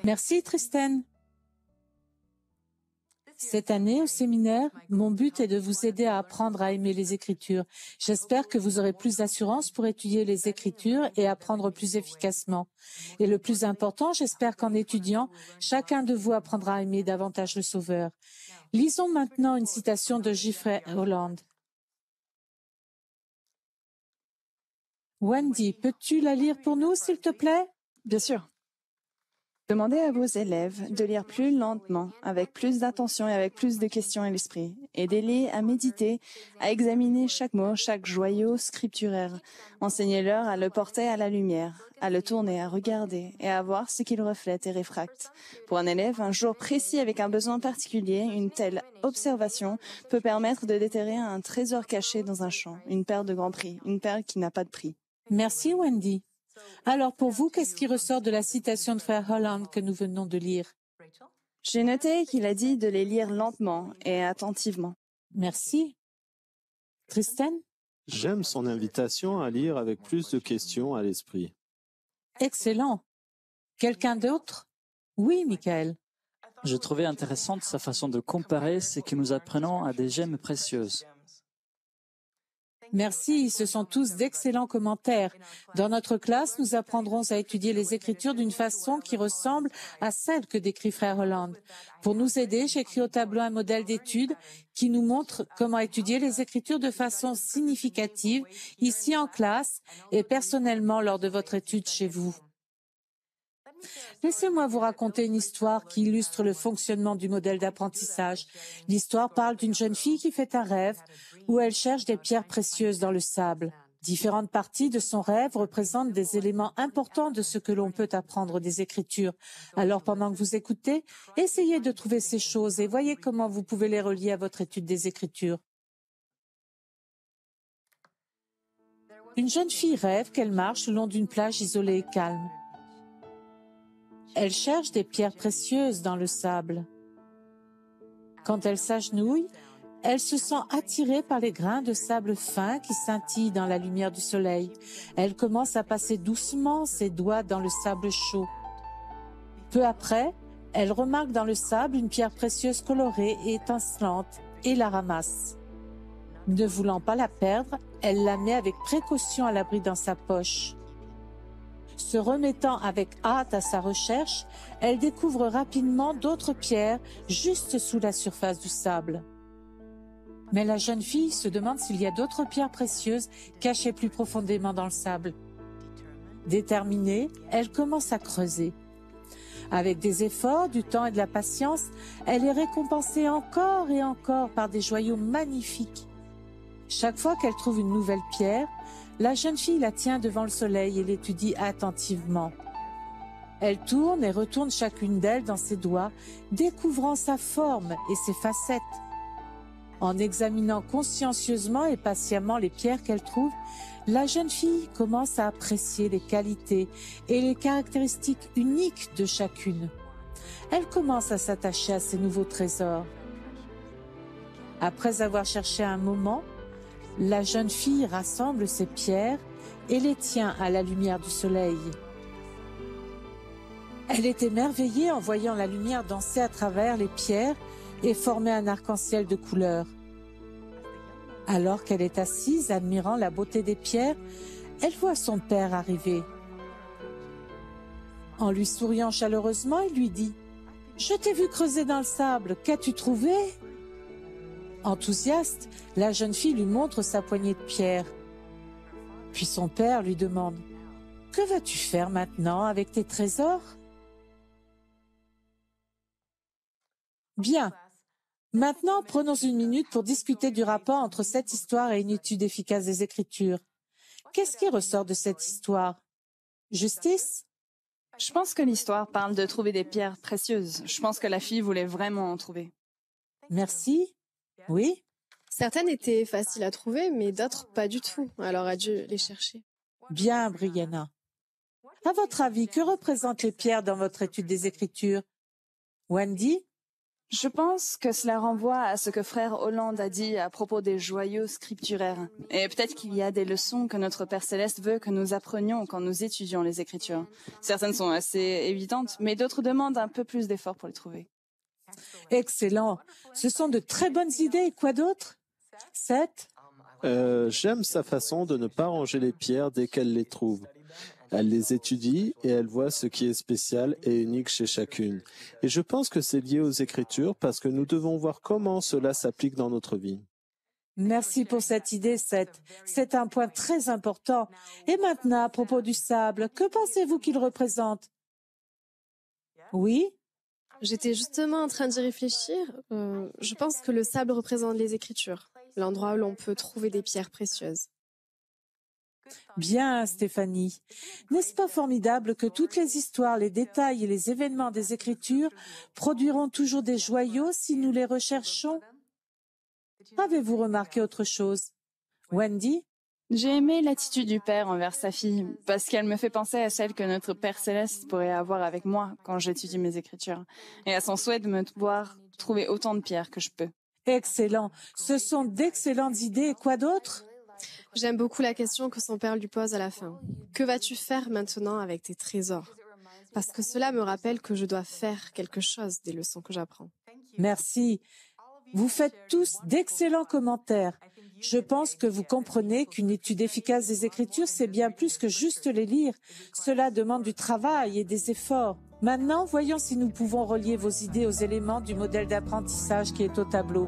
Merci, Tristan. Cette année, au séminaire, mon but est de vous aider à apprendre à aimer les Écritures. J'espère que vous aurez plus d'assurance pour étudier les Écritures et apprendre plus efficacement. Et le plus important, j'espère qu'en étudiant, chacun de vous apprendra à aimer davantage le Sauveur. Lisons maintenant une citation de Jeffrey Holland. Wendy, peux-tu la lire pour nous, s'il te plaît? Bien sûr. Demandez à vos élèves de lire plus lentement, avec plus d'attention et avec plus de questions à l'esprit. Aidez-les à méditer, à examiner chaque mot, chaque joyau scripturaire. Enseignez-leur à le porter à la lumière, à le tourner, à regarder et à voir ce qu'il reflète et réfracte. Pour un élève, un jour précis avec un besoin particulier, une telle observation peut permettre de déterrer un trésor caché dans un champ, une perle de grand prix, une perle qui n'a pas de prix. Merci, Wendy. Alors pour vous, qu'est-ce qui ressort de la citation de Frère Holland que nous venons de lire? J'ai noté qu'il a dit de les lire lentement et attentivement. Merci. Tristan? J'aime son invitation à lire avec plus de questions à l'esprit. Excellent. Quelqu'un d'autre? Oui, Michael. Je trouvais intéressante sa façon de comparer ce que nous apprenons à des gemmes précieuses. Merci, ce sont tous d'excellents commentaires. Dans notre classe, nous apprendrons à étudier les Écritures d'une façon qui ressemble à celle que décrit Frère Holland. Pour nous aider, j'écris au tableau un modèle d'étude qui nous montre comment étudier les Écritures de façon significative, ici en classe et personnellement lors de votre étude chez vous. Laissez-moi vous raconter une histoire qui illustre le fonctionnement du modèle d'apprentissage. L'histoire parle d'une jeune fille qui fait un rêve où elle cherche des pierres précieuses dans le sable. Différentes parties de son rêve représentent des éléments importants de ce que l'on peut apprendre des Écritures. Alors pendant que vous écoutez, essayez de trouver ces choses et voyez comment vous pouvez les relier à votre étude des Écritures. Une jeune fille rêve qu'elle marche le long d'une plage isolée et calme. Elle cherche des pierres précieuses dans le sable. Quand elle s'agenouille, elle se sent attirée par les grains de sable fin qui scintillent dans la lumière du soleil. Elle commence à passer doucement ses doigts dans le sable chaud. Peu après, elle remarque dans le sable une pierre précieuse colorée et étincelante et la ramasse. Ne voulant pas la perdre, elle la met avec précaution à l'abri dans sa poche. Se remettant avec hâte à sa recherche, elle découvre rapidement d'autres pierres juste sous la surface du sable. Mais la jeune fille se demande s'il y a d'autres pierres précieuses cachées plus profondément dans le sable. Déterminée, elle commence à creuser. Avec des efforts, du temps et de la patience, elle est récompensée encore et encore par des joyaux magnifiques. Chaque fois qu'elle trouve une nouvelle pierre, la jeune fille la tient devant le soleil et l'étudie attentivement. Elle tourne et retourne chacune d'elles dans ses doigts, découvrant sa forme et ses facettes. En examinant consciencieusement et patiemment les pierres qu'elle trouve, la jeune fille commence à apprécier les qualités et les caractéristiques uniques de chacune. Elle commence à s'attacher à ces nouveaux trésors. Après avoir cherché un moment, la jeune fille rassemble ses pierres et les tient à la lumière du soleil. Elle est émerveillée en voyant la lumière danser à travers les pierres et former un arc-en-ciel de couleurs. Alors qu'elle est assise, admirant la beauté des pierres, elle voit son père arriver. En lui souriant chaleureusement, il lui dit « Je t'ai vu creuser dans le sable, qu'as-tu trouvé ?» Enthousiaste, la jeune fille lui montre sa poignée de pierres. Puis son père lui demande « Que vas-tu faire maintenant avec tes trésors ?» Bien. Maintenant, prenons une minute pour discuter du rapport entre cette histoire et une étude efficace des Écritures. Qu'est-ce qui ressort de cette histoire? Justice? Je pense que l'histoire parle de trouver des pierres précieuses. Je pense que la fille voulait vraiment en trouver. Merci. Oui? Certaines étaient faciles à trouver, mais d'autres pas du tout. Alors a dû les chercher. Bien, Brianna. À votre avis, que représentent les pierres dans votre étude des Écritures? Wendy? Je pense que cela renvoie à ce que frère Hollande a dit à propos des joyaux scripturaires. Et peut-être qu'il y a des leçons que notre Père Céleste veut que nous apprenions quand nous étudions les Écritures. Certaines sont assez évidentes, mais d'autres demandent un peu plus d'efforts pour les trouver. Excellent. Ce sont de très bonnes idées. Quoi d'autre? 7. J'aime sa façon de ne pas ranger les pierres dès qu'elle les trouve. Elle les étudie et elle voit ce qui est spécial et unique chez chacune. Et je pense que c'est lié aux Écritures parce que nous devons voir comment cela s'applique dans notre vie. Merci pour cette idée, Seth. C'est un point très important. Et maintenant, à propos du sable, que pensez-vous qu'il représente? Oui? J'étais justement en train d'y réfléchir. Je pense que le sable représente les Écritures, l'endroit où l'on peut trouver des pierres précieuses. Bien, Stéphanie. N'est-ce pas formidable que toutes les histoires, les détails et les événements des Écritures produiront toujours des joyaux si nous les recherchons? Avez-vous remarqué autre chose? Wendy? J'ai aimé l'attitude du Père envers sa fille, parce qu'elle me fait penser à celle que notre Père Céleste pourrait avoir avec moi quand j'étudie mes Écritures, et à son souhait de me voir trouver autant de pierres que je peux. Excellent. Ce sont d'excellentes idées. Et quoi d'autre? J'aime beaucoup la question que son père lui pose à la fin. Que vas-tu faire maintenant avec tes trésors? Parce que cela me rappelle que je dois faire quelque chose des leçons que j'apprends. Merci. Vous faites tous d'excellents commentaires. Je pense que vous comprenez qu'une étude efficace des Écritures, c'est bien plus que juste les lire. Cela demande du travail et des efforts. Maintenant, voyons si nous pouvons relier vos idées aux éléments du modèle d'apprentissage qui est au tableau.